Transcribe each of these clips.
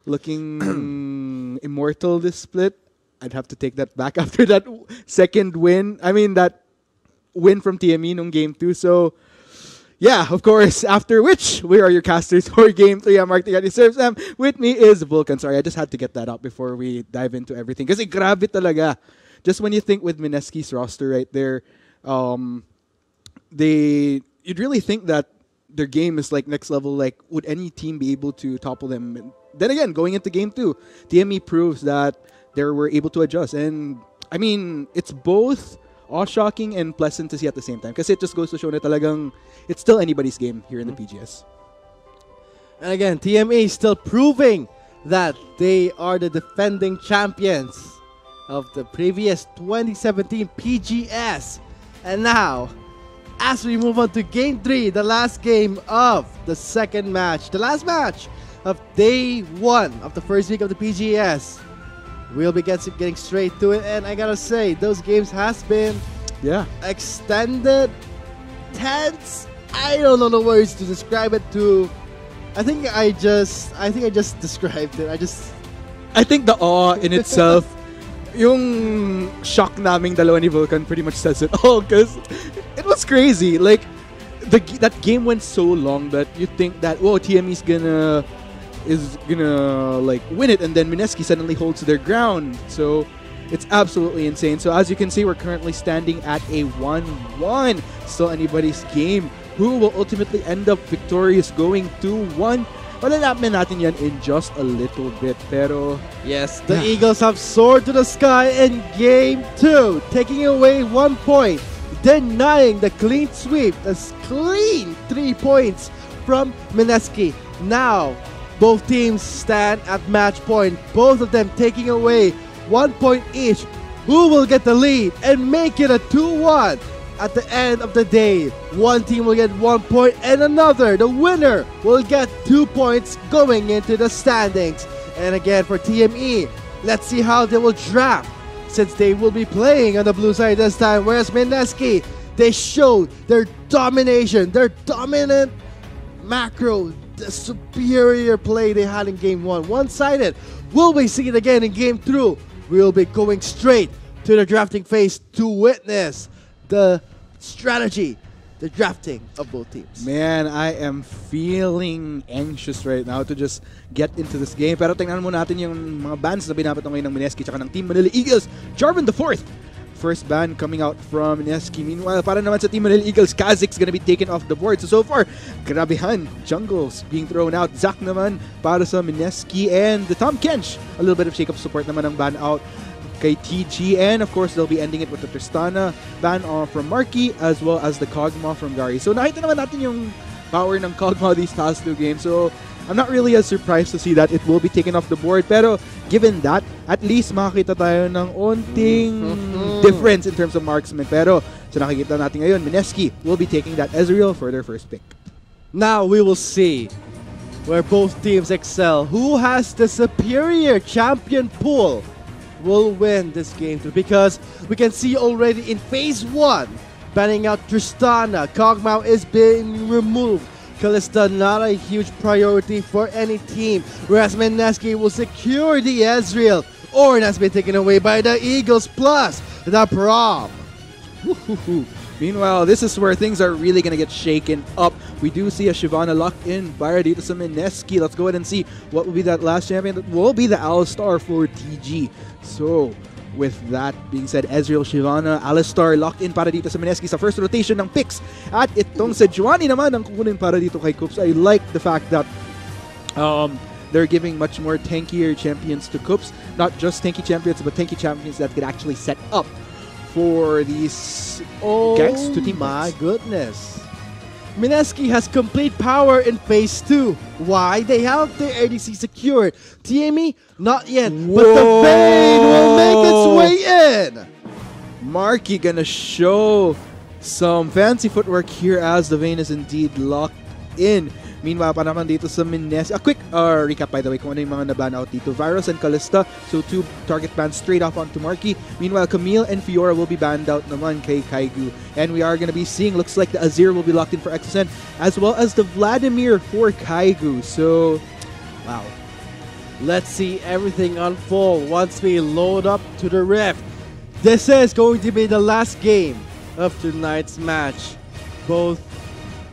looking immortal this split. I'd have to take that back after that second win. I mean, that win from TME nung game 2. So, yeah, of course, after which, we are your casters for game 3. I'm Mark Tigani Serves. With me is Vulcan. Sorry, I just had to get that out before we dive into everything. Kasi grabe talaga. Just when you think with Mineski's roster right there, you'd really think that their game is like next level. Like, would any team be able to topple them? And then again, going into game 2, TME proves that they were able to adjust. And, I mean, it's both awe-shocking and pleasant to see at the same time. Because it just goes to show na talagang it's still anybody's game here in the PGS. And again, TME is still proving that they are the defending champions of the previous 2017 PGS. And now, as we move on to Game 3, the last game of the second match, the last match of Day 1 of the first week of the PGS, we'll be getting straight to it. And I gotta say, those games has been extended, tense. I don't know the words to describe it to. I think I just described it. I think the awe in itself, yung shock naming dalawa ni Vulcan pretty much says it all because it was crazy. Like, that game went so long that you think that, whoa, TME's is gonna like win it, and then Mineski suddenly holds their ground. So it's absolutely insane. So as you can see, we're currently standing at a 1-1. Still anybody's game. Who will ultimately end up victorious going 2-1? Malalaman natin yan in just a little bit. Pero yes, the Eagles have soared to the sky in Game 2, taking away 1 point, denying the clean sweep, the clean 3 points from Mineski. Now, both teams stand at match point, both of them taking away 1 point each. Who will get the lead and make it a 2-1? At the end of the day, one team will get 1 point and another, the winner, will get 2 points going into the standings. And again, for TME, let's see how they will draft, since they will be playing on the blue side this time. Whereas Mineski, they showed their domination, their dominant macro, the superior play they had in Game 1. One-sided. Will we see it again in Game 2? We'll be going straight to the drafting phase to witness the strategy, the drafting of both teams. Man, I am feeling anxious right now to just get into this game. Pero tingnan mo natin yung mga bans na binabat ngayon ng Mineski tsaka ng Team Manila Eagles. Jarvan IV, first ban coming out from Mineski. Meanwhile, para naman sa Team Manila Eagles, Kazik's gonna be taken off the board. So far, grabehan, Jungles being thrown out. Zach naman para sa Mineski, and the Tom Kench, a little bit of shake-up support naman ang ban out kay TG, and of course they'll be ending it with the Tristana ban from Marky as well as the Kog'Maw from Gary. So nakita naman natin yung power ng Kog'Maw these past 2 games. So I'm not really as surprised to see that it will be taken off the board. Pero given that, at least makakita tayo ng onting difference in terms of marksman. Pero so nakikita natin ngayon, Mineski will be taking that Ezreal for their first pick. Now we will see where both teams excel. Who has the superior champion pool will win this game too, because we can see already in phase 1, banning out Tristana, Kog'Maw is being removed. Kalista not a huge priority for any team, whereas Mineski will secure the Ezreal. Ornn has been taken away by the Eagles plus the Prom. Meanwhile, this is where things are really going to get shaken up. We do see a Shyvana locked in para dito sa Mineski. Let's go ahead and see what will be that last champion. That will be the Alistar for TG. So, with that being said, Ezreal, Shyvana, Alistar locked in para dito sa Mineski sa first rotation ng picks. At itong Sejuani naman ang kukunin para dito kay Coops. I like the fact that they're giving much more tankier champions to Coops. Not just tanky champions, but tanky champions that could actually set up for these ganks to team. My goodness. Mineski has complete power in phase 2. Why? They have their ADC secured. TME, not yet. Whoa. But the Fade will make its way in. Marky gonna show some fancy footwork here as the Vayne is indeed locked in. Meanwhile, pa naman dito sa Mineski, a quick recap by the way kung ano yung mga naban out dito. Virus and Kalista, so 2 target bans straight off onto Marky. Meanwhile, Camille and Fiora will be banned out naman kay Kaigu. And we are going to be seeing, looks like the Azir will be locked in for XSN, as well as the Vladimir for Kaigu. So, wow. Let's see everything unfold once we load up to the Rift. This is going to be the last game of tonight's match. Both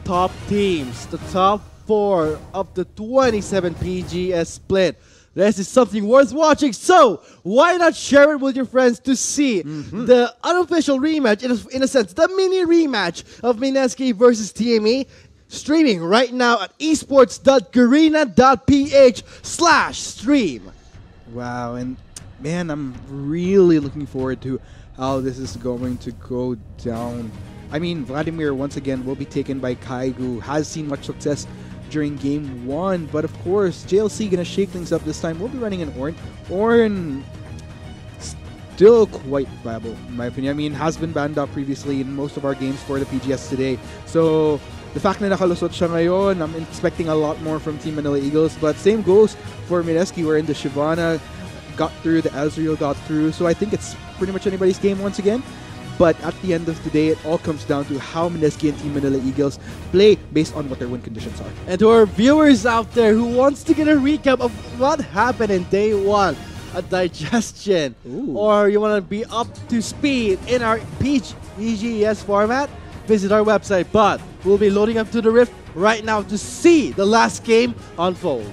top teams, the top 4 of the 27 PGS split. This is something worth watching, so why not share it with your friends to see the unofficial rematch, in a sense, the mini rematch of Mineski versus TME, streaming right now at esports.garena.ph/stream. Wow, and man, I'm really looking forward to how this is going to go down. I mean, Vladimir, once again, will be taken by Kaigu, has seen much success during Game 1, but of course, JLC gonna shake things up this time. We'll be running an Ornn. Ornn, still quite viable, in my opinion. I mean, has been banned out previously in most of our games for the PGS today. So, the fact na nakalusot siya ngayon, I'm expecting a lot more from Team Manila Eagles, but same goes for Mineski, wherein the Shyvana got through, the Ezreal got through, so I think it's pretty much anybody's game once again. But at the end of the day, it all comes down to how Mineski and Team Manila Eagles play based on what their win conditions are. And to our viewers out there who wants to get a recap of what happened in day 1, a digestion, or you want to be up to speed in our PGS format, visit our website. But we'll be loading up to the Rift right now to see the last game unfold.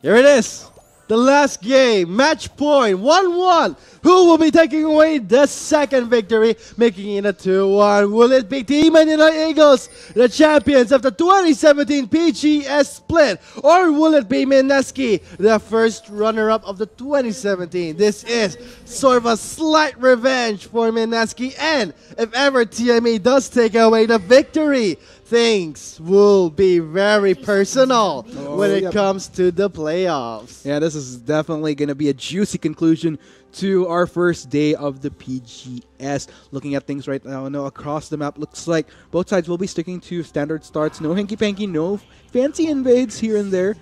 Here it is, the last game, match point, 1-1. Who will be taking away the second victory, making it a 2-1? Will it be Team Manila Eagles, the champions of the 2017 PGS split? Or will it be Mineski, the first runner-up of the 2017? This is sort of a slight revenge for Mineski, and if ever TME does take away the victory, things will be very personal when it comes to the playoffs. Yeah, this is definitely going to be a juicy conclusion to our first day of the PGS. Looking at things right now, across the map, looks like both sides will be sticking to standard starts. No hanky-panky, no fancy invades here and there,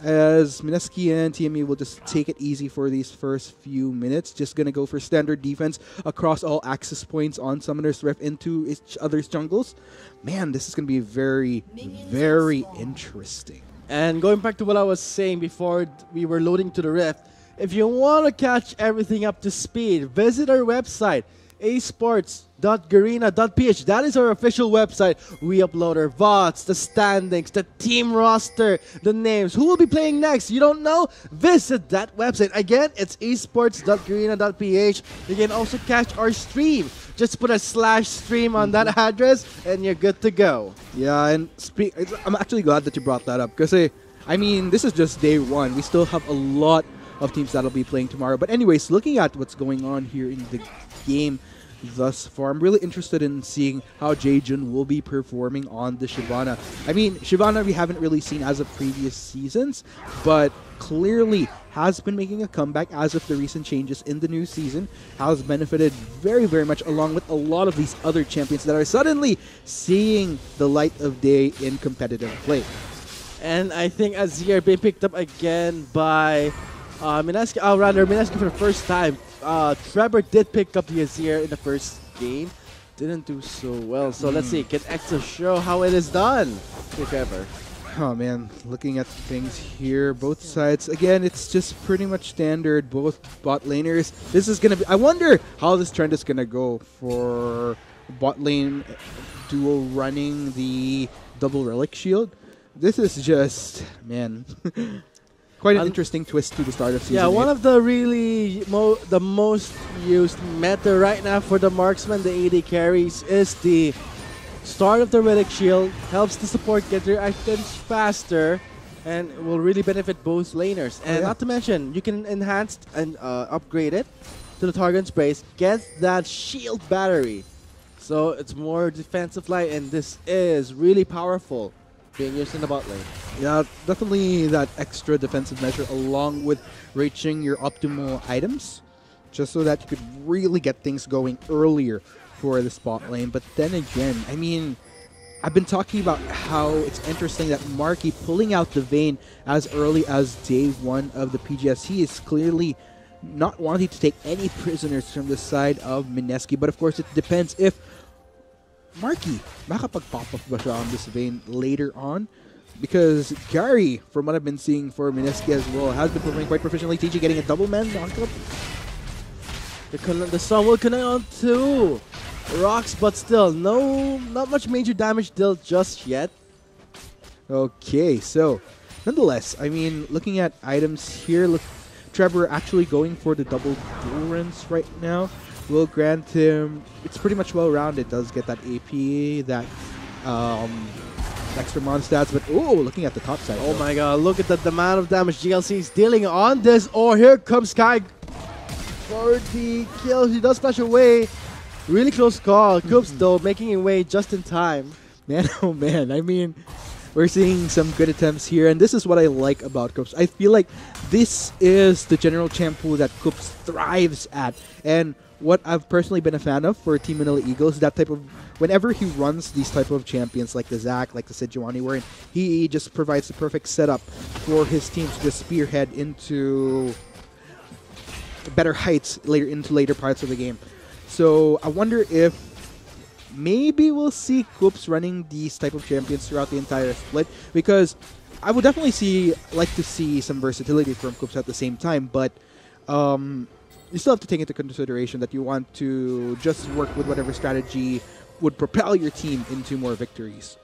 as Mineski and TME will just take it easy for these first few minutes. Just going to go for standard defense across all access points on Summoner's Rift into each other's jungles. Man, this is going to be very, very interesting. And going back to what I was saying before we were loading to the Rift, if you want to catch everything up to speed, visit our website, esports.garena.ph. That is our official website. We upload our VODs, the standings, the team roster, the names, who will be playing next. You don't know? Visit that website. Again, it's esports.garena.ph. You can also catch our stream. Just put a /stream on that address and you're good to go. Yeah, and I'm actually glad that you brought that up, because I mean, this is just day 1. We still have a lot of teams that'll be playing tomorrow. But anyways, looking at what's going on here in the game thus far, I'm really interested in seeing how Jaejun will be performing on the Shyvana. I mean, Shyvana we haven't really seen as of previous seasons, but clearly has been making a comeback as of the recent changes in the new season, has benefited very, very much along with a lot of these other champions that are suddenly seeing the light of day in competitive play. And I think Azir being picked up again by Mineski, Mineski for the first time. Trevor did pick up the Azir in the first game. Didn't do so well. So let's see. Can Exo show how it is done to Trevor? Oh man, looking at things here, both sides, again, it's just pretty much standard, both bot laners. This is going to be, I wonder how this trend is going to go for bot lane duo running the double relic shield. This is just, man, quite an interesting twist to the start of season. Yeah, one of the really the most used meta right now for the marksman, the AD carries, is the start of the relic shield. Helps the support get their items faster and will really benefit both laners. And not to mention, you can enhance and upgrade it to the target's base, get that shield battery. So it's more defensive light, and this is really powerful being used in the bot lane. Yeah, definitely that extra defensive measure along with reaching your optimal items, just so that you could really get things going earlier for the spot lane. But then again, I mean, I've been talking about how it's interesting that Marky pulling out the Vayne as early as day 1 of the PGS. He is clearly not wanting to take any prisoners from the side of Mineski. But of course, it depends if Marky makapag-pop up ba siya on this Vayne later on. Because Gary, from what I've been seeing for Mineski as well, has been performing quite proficiently. TG getting a double man knockup. The sun will connect on two rocks, but still, not much major damage dealt just yet. Okay, so nonetheless, I mean, looking at items here, look, Trevor actually going for the double Durance right now will grant him. It's pretty much well-rounded. Does get that AP, that extra mon stats, but oh, looking at the top side. Oh my god, look at the amount of damage GLC is dealing on this. Or here comes Sky for the kill. He does flash away. Really close call. Coops though making it away just in time. Man, oh man. I mean, we're seeing some good attempts here, and this is what I like about Coops. I feel like this is the general champ pool that Coops thrives at, and what I've personally been a fan of for Team Manila Eagles, that type of, whenever he runs these type of champions like the Zac, like the Sejuani, wherein he just provides the perfect setup for his teams to just spearhead into better heights later parts of the game. So I wonder if maybe we'll see Coops running these type of champions throughout the entire split, because I would definitely like to see some versatility from Coops at the same time, but you still have to take into consideration that you want to just work with whatever strategy would propel your team into more victories.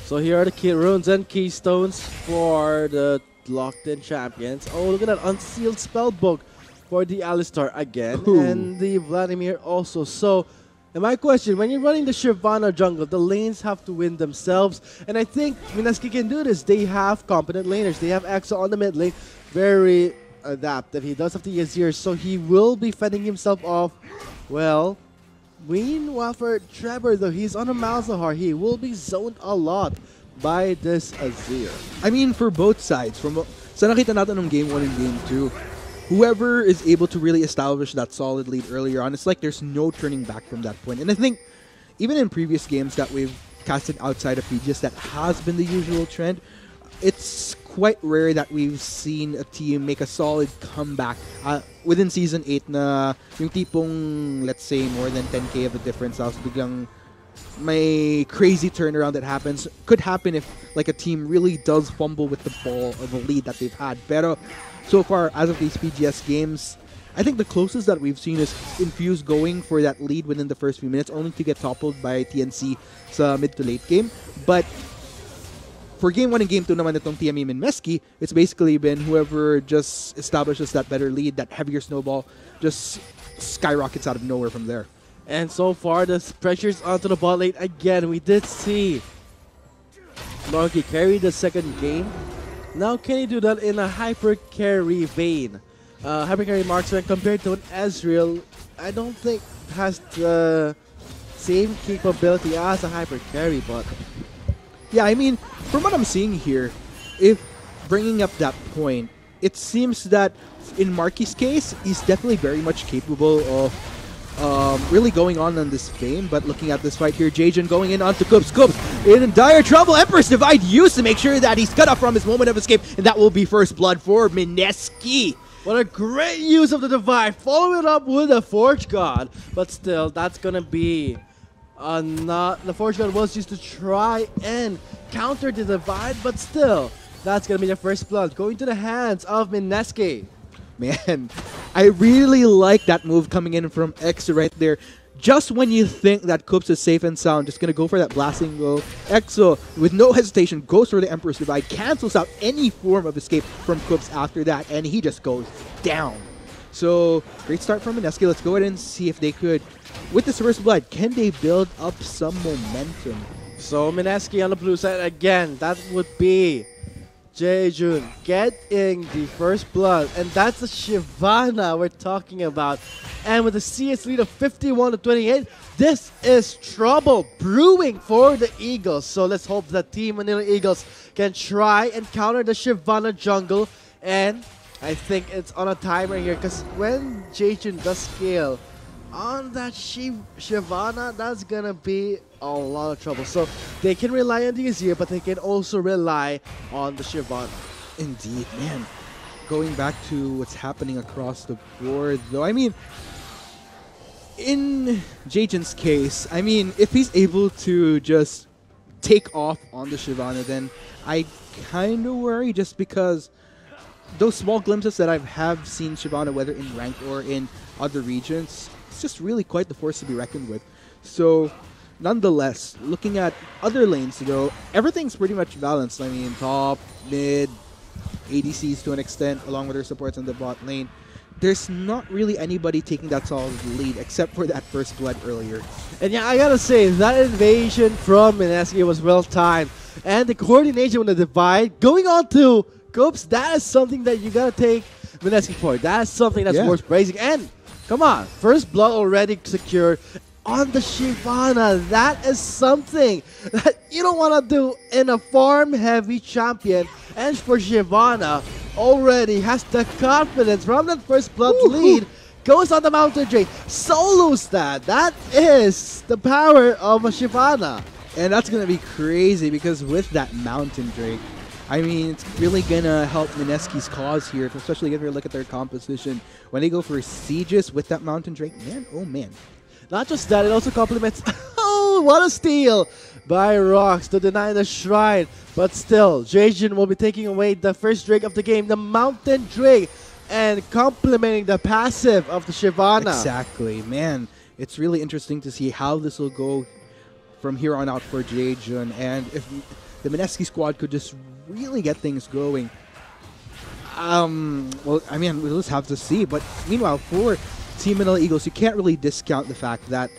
So here are the key runes and keystones for the locked-in champions. Oh, look at that unsealed spellbook for the Alistar again. Ooh. And the Vladimir also. So, and my question, when you're running the Shyvana jungle, the lanes have to win themselves. And I think Mineski can do this. They have competent laners. They have Exo on the mid lane. Very adaptive. He does have the Azir, so he will be fending himself off. Well, meanwhile for Trevor, though, he's on a Malzahar. He will be zoned a lot by this Azir. I mean, for both sides, from sa nakita natin ng game 1 and game 2, whoever is able to really establish that solid lead earlier on, it's like there's no turning back from that point. And I think even in previous games that we've casted outside of PGS, that has been the usual trend. It's quite rare that we've seen a team make a solid comeback within Season 8 na yung tipong, let's say, more than 10k of the difference. Tapos biglang may crazy turnaround that happens. Could happen if like a team really does fumble with the ball of a lead that they've had. Pero so far, as of these PGS games, I think the closest that we've seen is Infuse going for that lead within the first few minutes, only to get toppled by TNC sa mid to late game. But for game 1 and game 2 naman itong TME Mineski, it's basically been whoever just establishes that better lead, that heavier snowball, just skyrockets out of nowhere from there. And so far, the pressure's onto the bot lane again. We did see Marky carry the second game. Now, can he do that in a hyper carry vein? Hyper carry marksman compared to an Ezreal, I don't think has the same capability as a hyper carry, but yeah, I mean, from what I'm seeing here, if bringing up that point, it seems that in Marky's case, he's definitely very much capable of really going on this game. But looking at this fight here, Jajan going in onto Coops. Coops in dire trouble. Empress Divide used to make sure that he's cut off from his moment of escape, and that will be first blood for Mineski. What a great use of the Divide. Follow it up with a Forge God. But still, that's going to be the Forge God was used to try and counter the Divide, but still, that's going to be the first blood going to the hands of Mineski. Man, I really like that move coming in from Exo right there. Just when you think that Coops is safe and sound, just going to go for that blasting blow. Exo, with no hesitation, goes for the Emperor's Divide, cancels out any form of escape from Coops after that, and he just goes down. So, great start from Mineski. Let's go ahead and see if they could, with this first blood, can they build up some momentum? So, Mineski on the blue side again. That would be Jaejun getting the first blood, and that's the Shyvana we're talking about. And with a CS lead of 51 to 28, this is trouble brewing for the Eagles. So let's hope that Team Manila Eagles can try and counter the Shyvana jungle. And I think it's on a timer here, because when Jaejun does scale on that Shyvana, that's gonna be a lot of trouble. So they can rely on the Azir, but they can also rely on the Shyvana. Indeed, man. Going back to what's happening across the board, though, I mean, in Jajan's case, I mean, if he's able to just take off on the Shyvana, then I kind of worry, just because those small glimpses that I have seen Shyvana, whether in ranked or in other regions, it's just really quite the force to be reckoned with. So, nonetheless, looking at other lanes, though, everything's pretty much balanced. I mean, top, mid, ADCs to an extent, along with their supports on the bot lane. There's not really anybody taking that solid lead except for that first blood earlier. And yeah, I gotta say, that invasion from Mineski was well timed. And the coordination with the divide, going on to Coops, that is something that you gotta take Mineski for. That is something that's worth praising. And come on, first blood already secured on the Shyvana. That is something that you don't want to do in a farm-heavy champion. And for Shyvana, already has the confidence from that first blood lead, goes on the Mountain Drake, solos that. That is the power of a Shyvana. And that's going to be crazy, because with that Mountain Drake, I mean, it's really going to help Mineski's cause here, especially if you look at their composition. When they go for sieges with that Mountain Drake, man, oh man. Not just that, it also complements. Oh, what a steal by Rox to deny the Shrine. But still, Jajan will be taking away the first Drake of the game, the Mountain Drake, and complementing the passive of the Shyvana. Exactly, man. It's really interesting to see how this will go from here on out for Jajan, and if the Mineski squad could just really get things going. Well, I mean, we'll just have to see. But meanwhile, for Team Manila Eagles, you can't really discount the fact that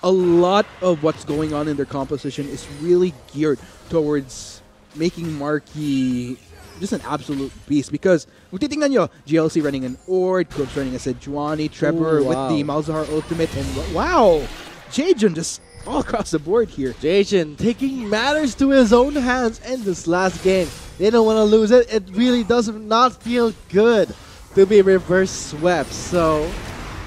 a lot of what's going on in their composition is really geared towards making Marky just an absolute beast. Because, kung titingnan nyo, GLC running an Ord, Coops running a Sejuani, Trevor with the Malzahar ultimate, and wow! Jajan just all across the board here. Jajan taking matters to his own hands in this last game. They don't want to lose it. It really does not feel good to be reverse swept. So,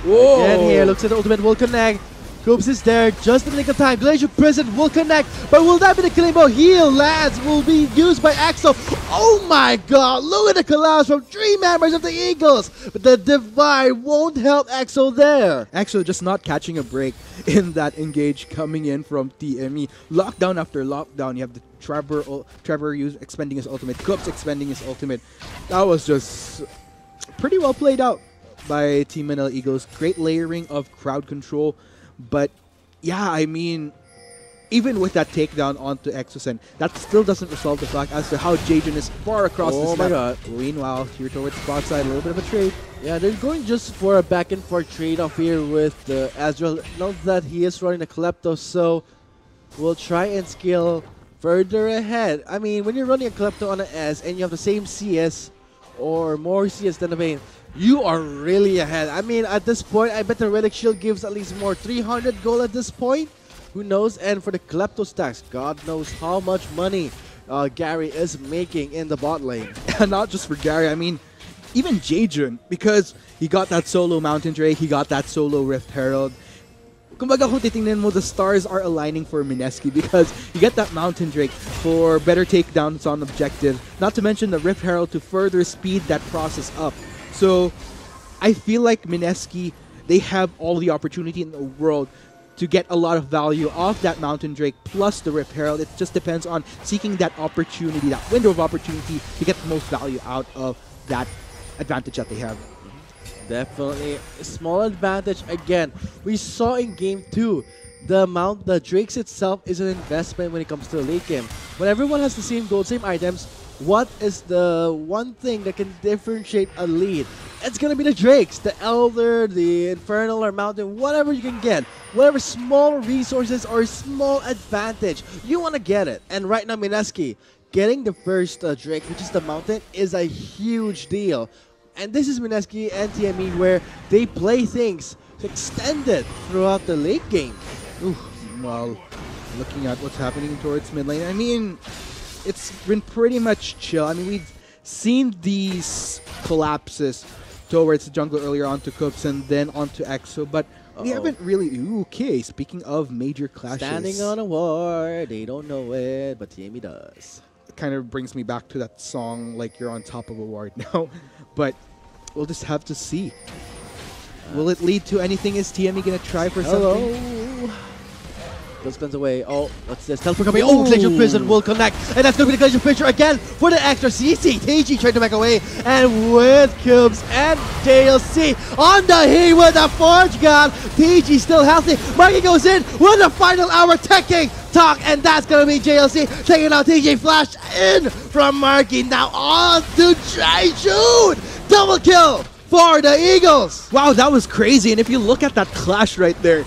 again here, looks at the ultimate, will connect. Coops is there just in the nick of time. Glacier Prison will connect, but will that be the killing blow? Heal lands will be used by Axel. Oh my god, look at the collapse from 3 members of the Eagles. But the divide won't help Axel there. Axel just not catching a break in that engage coming in from TME. Lockdown after lockdown. You have the Trevor expending his ultimate, Coops expending his ultimate. That was just pretty well played out by Team Manila Eagles. Great layering of crowd control. But yeah, I mean, even with that takedown onto Exosen, that still doesn't resolve the fact as to how Jajan is far across this map. God. Meanwhile, here towards the bot side, a little bit of a trade. Yeah, they're going just for a back and forth trade-off here with the Azrael. Note that he is running a Klepto, so we'll try and scale further ahead. I mean, when you're running a Klepto on an S and you have the same CS or more CS than the main, you are really ahead. I mean, at this point, I bet the Relic Shield gives at least more 300 gold at this point. Who knows? And for the Klepto stacks, God knows how much money Gary is making in the bot lane. Not just for Gary, I mean, even Jajan, because he got that solo Mountain Drake, he got that solo Rift Herald. Kumbaga, kung titingnan mo, the stars are aligning for Mineski because you get that Mountain Drake for better takedowns on objective. Not to mention the Rift Herald to further speed that process up. So, I feel like Mineski, they have all the opportunity in the world to get a lot of value off that Mountain Drake plus the Rift Herald. It just depends on seeking that opportunity, that window of opportunity to get the most value out of that advantage that they have. Definitely a small advantage. Again, we saw in Game 2, the Drakes itself is an investment when it comes to the late game. When everyone has the same gold, same items, what is the one thing that can differentiate a lead? It's going to be the Drakes, the Elder, the Infernal or Mountain, whatever you can get. Whatever small resources or small advantage, you want to get it. And right now, Mineski, getting the first Drake, which is the Mountain, is a huge deal. And this is Mineski and TME where they play things extended throughout the late game. Ooh, well, looking at what's happening towards mid lane, I mean, it's been pretty much chill. I mean, we've seen these collapses towards the jungle earlier onto Coops and then onto Exo, but They haven't really... Ooh, okay, speaking of major clashes... Standing on a war, they don't know it, but TME does. It kind of brings me back to that song, like you're on top of a war now. But we'll just have to see. Will it lead to anything? Is TME going to try for something? Bill spins away. Oh, what's this? Teleport coming. Oh, Glacial Prison will connect. And that's going to be the Glacial Fissure again for the extra CC. TG trying to back away. And with Cubes and JLC on the heat with the Forge God. TG still healthy. Marky goes in with the final hour teching. Talk, and that's going to be JLC taking out TG. Flash in from Marky. Now on to June. Double kill for the Eagles. Wow, that was crazy. And if you look at that clash right there,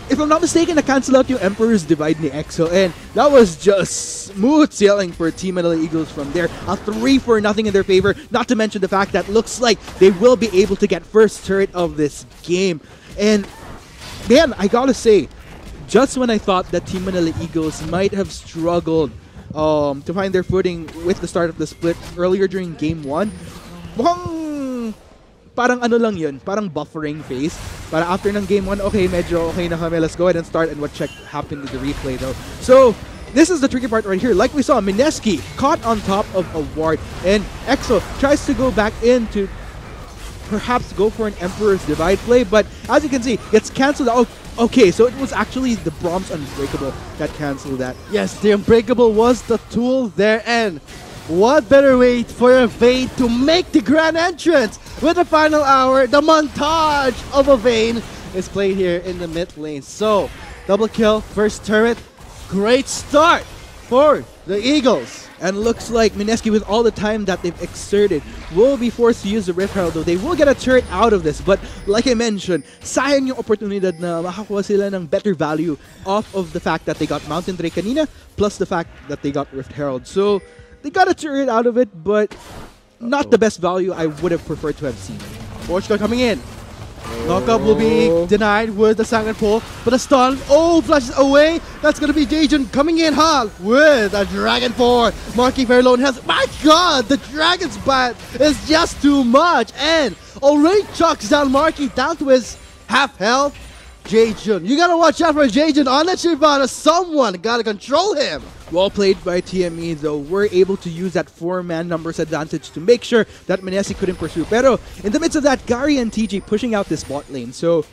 if I'm not mistaken, na-cancel out yung Emperor's Divide ni EXO, and that was just smooth sailing for Team Manila Eagles from there. A 3-0 in their favor, not to mention the fact that looks like they will be able to get first turret of this game. And man, I gotta say, just when I thought that Team Manila Eagles might have struggled to find their footing with the start of the split earlier during Game 1, parang ano lang yun, parang buffering phase. Para after ng Game 1, okay, medyo okay na kami, let's go ahead and start, and what check happened in the replay though. So, this is the tricky part right here. Like we saw, Mineski caught on top of a ward, and EXO tries to go back in to perhaps go for an Emperor's Divide play, but as you can see, it's cancelled out. Okay, so it was actually the Brahms Unbreakable that cancelled that. Yes, the Unbreakable was the tool there, and what better way for a Vayne to make the grand entrance with the final hour? The montage of a Vayne is played here in the mid lane. So, double kill, first turret, great start for the Eagles. And looks like Mineski, with all the time that they've exerted, will be forced to use the Rift Herald, though they will get a turret out of this. But like I mentioned, sayang yung oportunidad na makakuha sila ng better value off of the fact that they got Mountain Drake kanina, plus the fact that they got Rift Herald. So, they got a turret out of it, but not the best value I would have preferred to have seen. Forge coming in. Knockup will be denied with the Sanguine Pull, but a stun. Oh, flashes away. That's going to be Jajon coming in hard with a Dragon 4. Marky very low in health. My God, the Dragon's bat is just too much. And already chucks down Marky down to his half health. Jajon, you got to watch out for Jajon on the Shivana. Someone got to control him. Well played by TME, though. We're able to use that 4-man numbers advantage to make sure that Mineski couldn't pursue. Pero in the midst of that, Gary and TG pushing out this bot lane. So,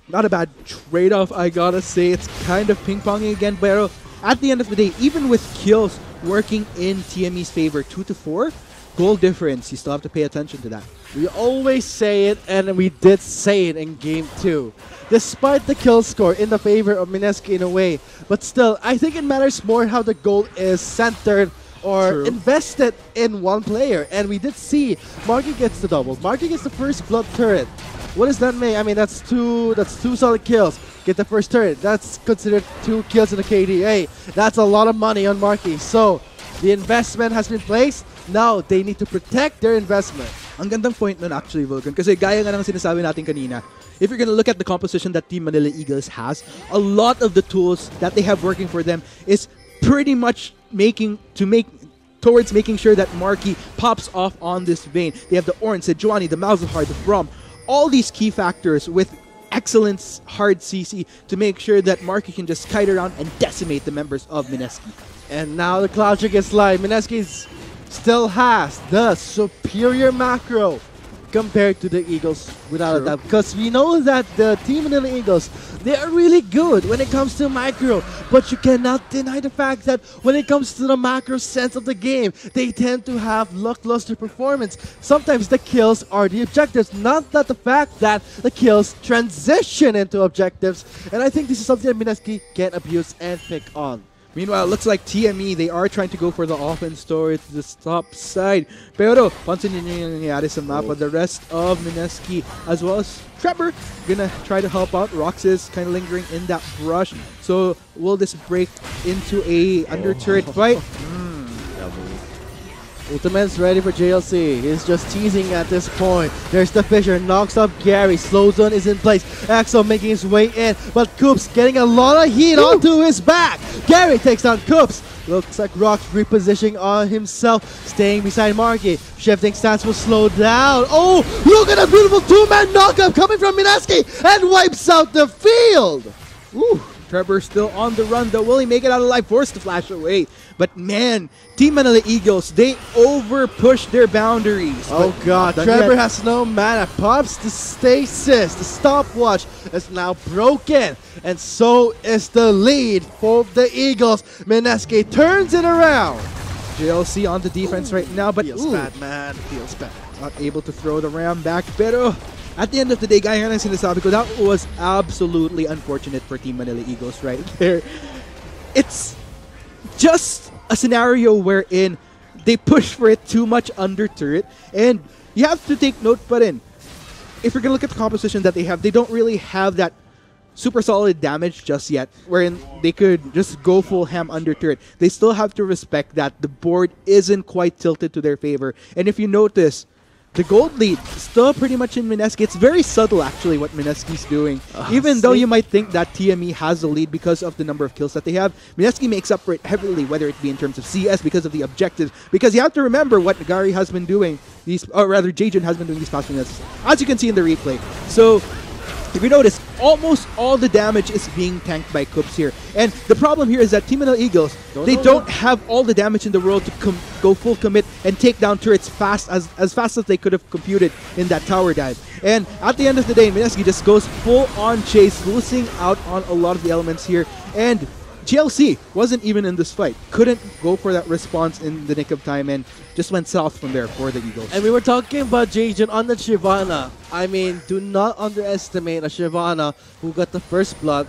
not a bad trade-off, I gotta say. It's kind of ping-ponging again. Pero at the end of the day, even with kills working in TME's favor, 2-4, goal difference, you still have to pay attention to that. We always say it, and we did say it in Game 2. Despite the kill score in the favor of Mineski in a way, but still, I think it matters more how the goal is centered or invested in one player. And we did see Marky gets the double. Marky gets the first blood turret. What does that mean? I mean, that's two solid kills. Get the first turret. That's considered 2 kills in the KDA. That's a lot of money on Marky. So, the investment has been placed. Now, they need to protect their investment. Ang gandang point nun actually, Vulcan, kasi gaya nga ng sinasabi natin kanina, if you're gonna look at the composition that Team Manila Eagles has, a lot of the tools that they have working for them is pretty much towards making sure that Marky pops off on this Vayne. They have the Ornn, Sejuani, the Malzahar, the Braum, all these key factors with excellent hard CC to make sure that Marky can just kite around and decimate the members of Mineski. And now the Cloud Trick is live. Mineski's still has the superior macro compared to the Eagles, without a doubt. Because we know that the Team Manila Eagles, they are really good when it comes to macro. But you cannot deny the fact that when it comes to the macro sense of the game, they tend to have lackluster performance. Sometimes the kills are the objectives, not that the fact that the kills transition into objectives. And I think this is something that Mineski can abuse and pick on. Meanwhile, it looks like TME, they are trying to go for the offense towards the top side. Pero, pansin nyo yung nangyayari sa map, but the rest of Mineski, as well as Trevor, gonna try to help out. Rox is kind of lingering in that brush. So, will this break into a under turret fight? Ultimate's ready for JLC. He's just teasing at this point. There's the Fissure, knocks up Gary. Slow zone is in place. EXO making his way in, but Koops getting a lot of heat onto his back. Gary takes down Koops. Looks like Rock's repositioning on himself, staying beside Marky. Shifting stance will slow down. Oh, look at that beautiful two-man knockup coming from Mineski and wipes out the field. Ooh, Trevor still on the run though. Will he make it out alive? Forced to flash away. But man, Team Manila Eagles, they over-push their boundaries. Oh god, Trevor has no mana. Pops the stasis. The stopwatch is now broken. And so is the lead for the Eagles. Mineski turns it around. JLC on the defense right now, but Feels bad, man. Feels bad. Not able to throw the ram back. Pero at the end of the day, gaya ng sinasabi ko, that was absolutely unfortunate for Team Manila Eagles right there. It's just a scenario wherein they push for it too much under turret, and you have to take note, but if you're going to look at the composition that they have, they don't really have that super solid damage just yet, wherein they could just go full ham under turret. They still have to respect that the board isn't quite tilted to their favor. And if you notice, the gold lead is still pretty much in Mineski. It's very subtle actually what Mineski's doing. Even though you might think that TME has the lead because of the number of kills that they have, Mineski makes up for it heavily, whether it be in terms of CS, because of the objectives. Because you have to remember what Gary has been doing, or rather Jajun has been doing these past few minutes, as you can see in the replay. So if you notice, almost all the damage is being tanked by Coops here. And the problem here is that Team Manila Eagles, they don't have all the damage in the world to go full commit and take down turrets as fast as they could have computed in that tower dive. And at the end of the day, Mineski just goes full on chase, losing out on a lot of the elements here. And GLC wasn't even in this fight. Couldn't go for that response in the nick of time and just went south from there for the Eagles. And we were talking about Jajun on the Shyvana. I mean, do not underestimate a Shyvana who got the first blood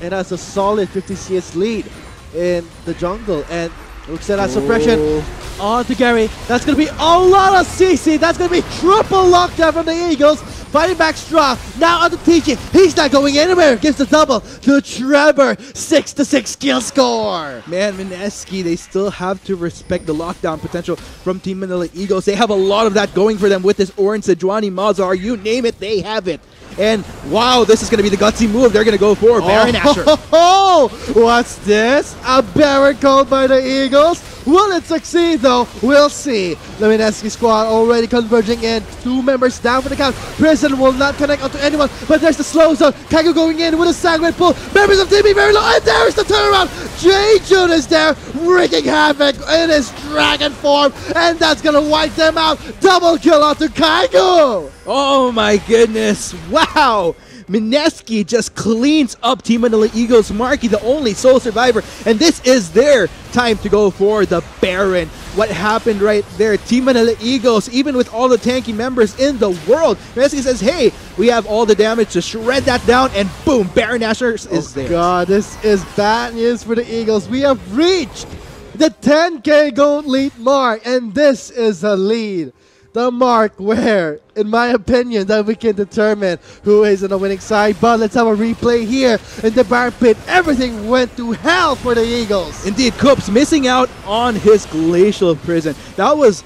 and has a solid 50 CS lead in the jungle. And looks at that suppression on to Gary. That's going to be a lot of CC. That's going to be triple lockdown from the Eagles. Fighting back strong. Now on the TG. He's not going anywhere. Gives the double to Trevor. 6-6 kill score. Man, Mineski, they still have to respect the lockdown potential from Team Manila Eagles. They have a lot of that going for them with this Orange, Sejuani, Mazar, you name it, they have it. And wow, this is going to be the gutsy move they're going to go for. Baron Asher. Oh, what's this? A Baron called by the Eagles? Will it succeed though? We'll see. The Mineski squad already converging in. 2 members down for the count. Prison will not connect onto anyone, but there's the slow zone. Kaigo going in with a sanguine pull. Members of TME very low, and there's the turnaround. Jajun is there, wreaking havoc in his dragon form, and that's gonna wipe them out. Double kill onto Kaigo. Oh my goodness. Wow. Mineski just cleans up Team Manila Eagles. Marky, the only sole survivor, and this is their time to go for the Baron. What happened right there? Team Manila Eagles, even with all the tanky members in the world, Mineski says, hey, we have all the damage to shred that down, and boom, Baron Asher is there. God, this is bad news for the Eagles. We have reached the 10K gold lead mark, and this is a lead. The mark where, in my opinion, that we can determine who is on the winning side. But let's have a replay here in the Baron pit. Everything went to hell for the Eagles. Indeed, Coops missing out on his Glacial Prison. That was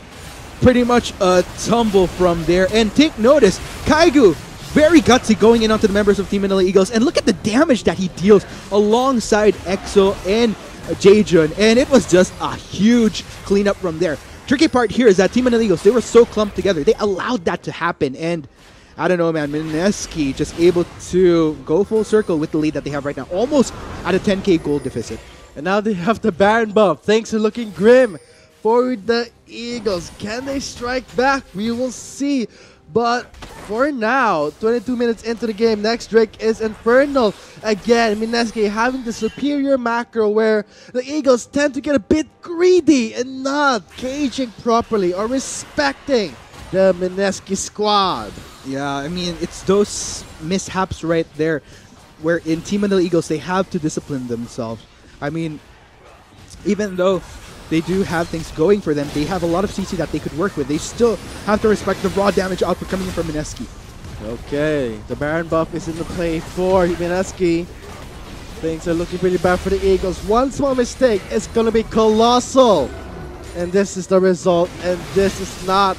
pretty much a tumble from there. And take notice, Kaigo, very gutsy going in onto the members of Team Manila Eagles. And look at the damage that he deals alongside EXO and Jajun. And it was just a huge cleanup from there. Tricky part here is that Team Manila Eagles, they were so clumped together. They allowed that to happen. And I don't know, man, Mineski just able to go full circle with the lead that they have right now. Almost at a 10K gold deficit. And now they have the Baron buff. Things are looking grim for the Eagles. Can they strike back? We will see. But for now, 22 minutes into the game, next Drake is Infernal. Again, Mineski having the superior macro where the Eagles tend to get a bit greedy and not caging properly or respecting the Mineski squad. Yeah, I mean, it's those mishaps right there where in Team Manila Eagles, they have to discipline themselves. I mean, even though they do have things going for them, they have a lot of CC that they could work with. They still have to respect the raw damage output coming in from Mineski. Okay, the Baron buff is in the play for Mineski. Things are looking pretty bad for the Eagles. One small mistake is going to be colossal. And this is the result, and this is not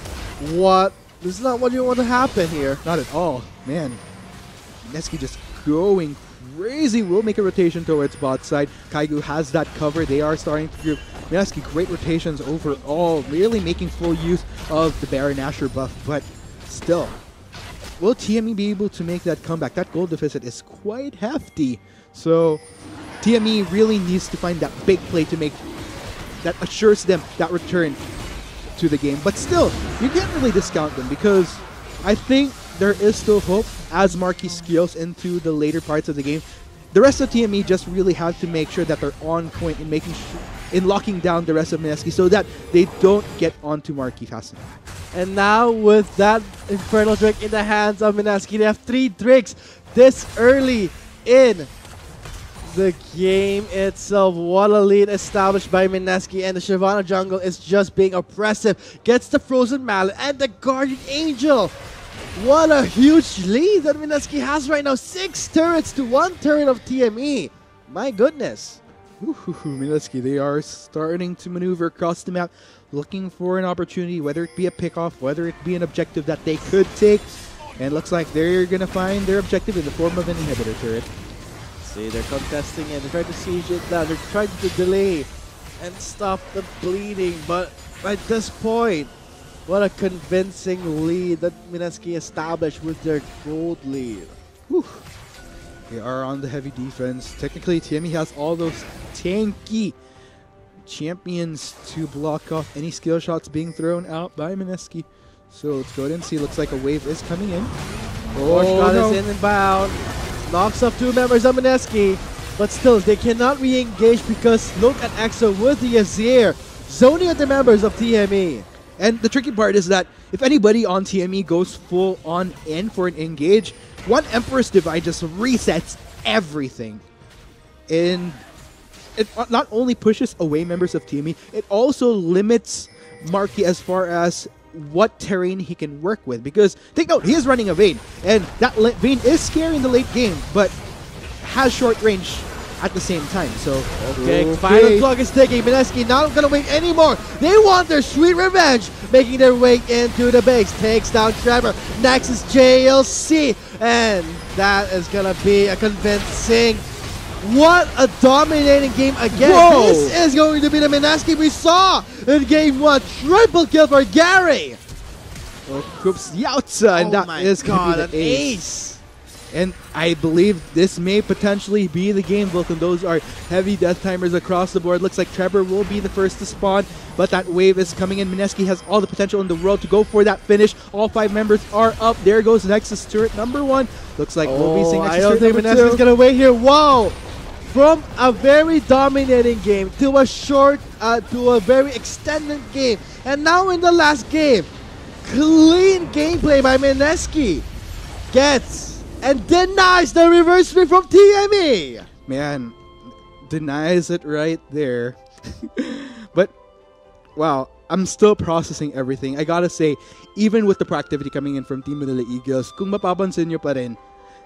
what you want to happen here. Not at all. Man, Mineski just going crazy. Will make a rotation towards bot side. Kaigu has that cover. They are starting to give Mineski great rotations overall, really making full use of the Baron Asher buff, but still, will TME be able to make that comeback? That goal deficit is quite hefty, so TME really needs to find that big play to make that assures them that return to the game. But still, you can't really discount them because I think there is still hope as Marquis scales into the later parts of the game. The rest of TME just really have to make sure that they're on point in locking down the rest of Mineski so that they don't get onto Marquis fast enough. And now with that Infernal Drake in the hands of Mineski, they have 3 Drakes this early in the game itself. What a lead established by Mineski, and the Shyvana jungle is just being oppressive. Gets the Frozen Mallet and the Guardian Angel. What a huge lead that Mineski has right now. 6 turrets to 1 turret of TME. My goodness. Mineski, they are starting to maneuver across the map, looking for an opportunity, whether it be a pickoff, whether it be an objective that they could take. And looks like they're going to find their objective in the form of an inhibitor turret. See, they're contesting it. They're trying to siege it down. They're trying to delay and stop the bleeding. But at this point, what a convincing lead that Mineski established with their gold lead. Whew. They are on the heavy defense. Technically, TME has all those tanky champions to block off any skill shots being thrown out by Mineski. So let's go ahead and see. Looks like a wave is coming in. Shot is in and bound. Knocks off 2 members of Mineski. But still, they cannot re-engage because look at EXO with the Azir zoning at the members of TME. And the tricky part is that if anybody on TME goes full on in for an engage, one Emperor's Divide just resets everything. And it not only pushes away members of TME, it also limits Marquis as far as what terrain he can work with. Because, take note, he is running a Vayne. And that Vayne is scary in the late game, but has short range at the same time. So, okay. Final clock is ticking. Mineski not gonna wait anymore. They want their sweet revenge, making their way into the base. Takes down Trevor. Next is JLC, and that is gonna be a convincing. What a dominating game again. Whoa. This is going to be the Mineski we saw in game 1. Triple kill for Gary. Krups Yautza, and that is going to be the ace. And I believe this may potentially be the game, Vulcan. Those are heavy death timers across the board. Looks like Trevor will be the first to spawn, but that wave is coming in. Mineski has all the potential in the world to go for that finish. All 5 members are up. There goes Nexus turret number 1. Looks like we'll be seeing Nexus I don't think Mineski's going to wait here. Wow! From a very dominating game to a short, to a very extended game. And now in the last game, clean gameplay by Mineski. Gets and denies the reverse sweep from TME. Man, denies it right there. But, wow, I'm still processing everything. I gotta say, even with the proactivity coming in from Team Manila Eagles, kung mapapansin nyo pa rin,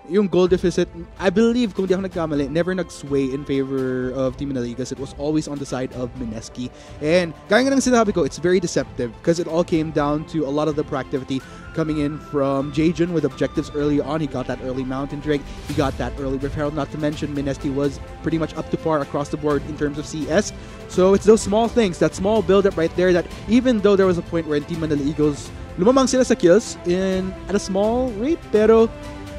yung goal deficit, I believe, kung di ako nagkamali, never nag-sway in favor of Team Manila Eagles. It was always on the side of Mineski. And gaya nga ng sinabi ko, it's very deceptive because it all came down to a lot of the proactivity coming in from Jaejun with objectives early on. He got that early Mountain Drake. He got that early Rift Herald. Not to mention, Mineski was pretty much up to par across the board in terms of CS. So it's those small things, that small build-up right there, that even though there was a point where in Team Manila Eagles, lumamang sila sa kills at a small rate, pero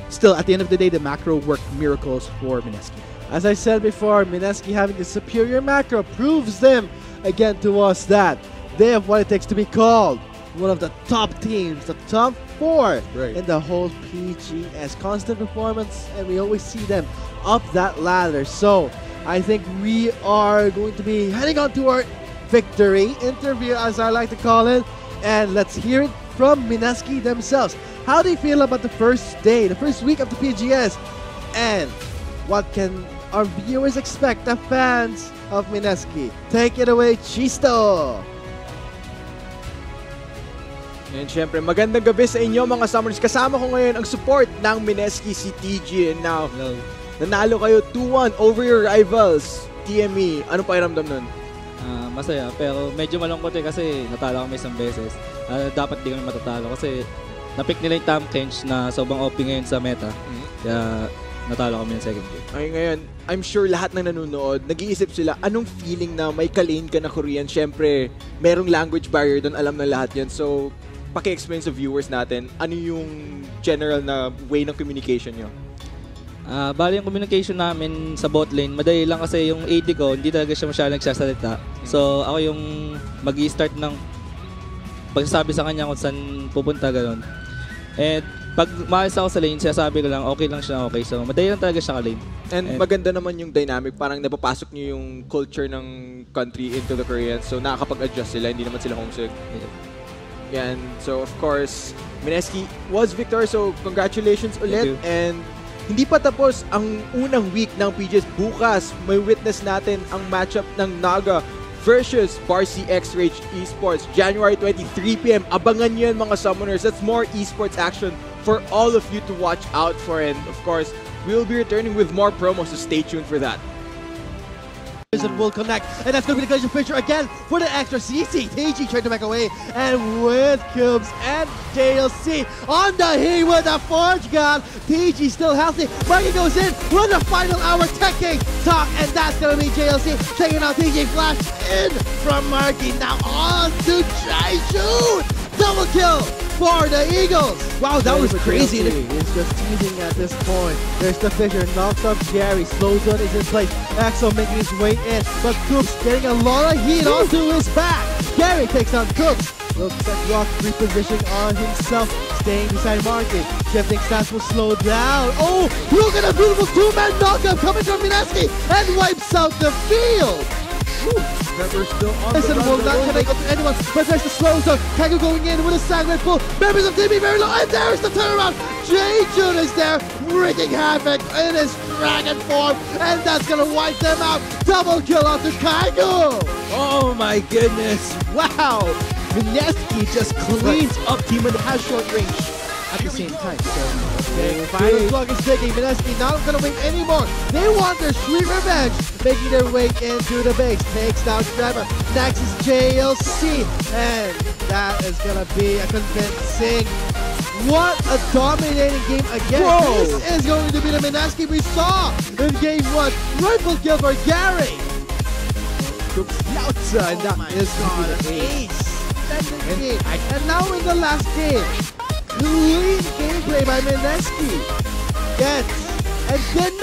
still, at the end of the day, the macro worked miracles for Mineski. As I said before, Mineski having the superior macro proves them again to us that they have what it takes to be called one of the top teams, the top 4 in the whole PGS. Constant performance, and we always see them up that ladder. So I think we are going to be heading on to our victory interview, as I like to call it. And let's hear it from Mineski themselves. How do you feel about the first day, the first week of the PGS? And what can our viewers expect, the fans of Mineski? Take it away, Chisto! And syempre, magandang gabi sa inyo mga Summoners. Kasama ko ngayon ang support ng Mineski, si TG. And now, nanalo kayo 2-1 over your rivals, TME. Ano pakiramdam nun? Masaya, pero medyo malungkot kasi natalo kami isang beses. Dapat di kami matatalo kasi napick nila yung Tam Kench na sobrang OP ngayon sa meta. Kaya natalo kami ng second game. Ay, ngayon, I'm sure lahat ng nanonood, nag-iisip sila, anong feeling na may kalane ka na Korean? Siyempre, merong language barrier doon, alam na lahat yan. So, paki-explain sa viewers natin, ano yung general na way ng communication nyo? Bali yung communication namin sa bot lane, madali lang kasi yung AD ko, hindi talaga siya masyadong nagsasalita. So ako yung mag-i-start ng pagsasabi sa kanya kung saan pupunta, gano'n. And pag maalis ako sa lane, sinasabi ko lang, okay lang siya, okay. So madali lang talaga siya ka-lane. And maganda naman yung dynamic, parang napapasok nyo yung culture ng country into the Koreans. So nakakapag-adjust sila, hindi naman sila homesick. Yeah. And so of course, Mineski was victor, so congratulations ulit. And hindi pa tapos ang unang week ng PGS. Bukas, may witness natin ang matchup ng Naga versus Barcy X-Rage Esports. January 23 PM. Abangan nyo yan, mga summoners. That's more esports action for all of you to watch out for. And of course, we'll be returning with more promos, so stay tuned for that. Will connect, and that's going to be the collision picture again for the extra CC. TG trying to back away, and with Cubes and JLC on the heat with the Forge Gun. TG still healthy. Marky goes in with the final hour teching talk, and that's going to be JLC checking out TG flash in from Marky. Now on to Jaijun. Double kill for the Eagles. Wow, that was crazy. It's just teasing at this point. There's the Fisher, knocks up Gary. Slow zone is in place. Axel making his way in, but Coops getting a lot of heat onto his back. Gary takes on Coops. Looks at Rock repositioning on himself, staying beside Marky. Shifting stance will slow down. Oh, look at a beautiful two-man knockup coming from Mineski and wipes out the field. Pepper still on Listen, the will run. not connect up to anyone, but there's the slow zone. Kagu going in with a sanguine pull. Members of TME very low, and there's the turnaround. Jaijun is there, wreaking havoc in his dragon form, and that's gonna wipe them out. Double kill onto Kagu. Oh my goodness. Wow, Mineski just cleans up Team and has short range at the same time. So, final clock is ticking. Mineski not gonna wait anymore. They want their sweet revenge, making their way into the base. Takes down Driver. Next is JLC, and that is gonna be a convincing. What a dominating game again. Whoa. This is going to be the Mineski we saw in game 1. Rifle kill for Gary. and that is going to be the ace. And now in the last game, clean gameplay by Mineski. Gets and then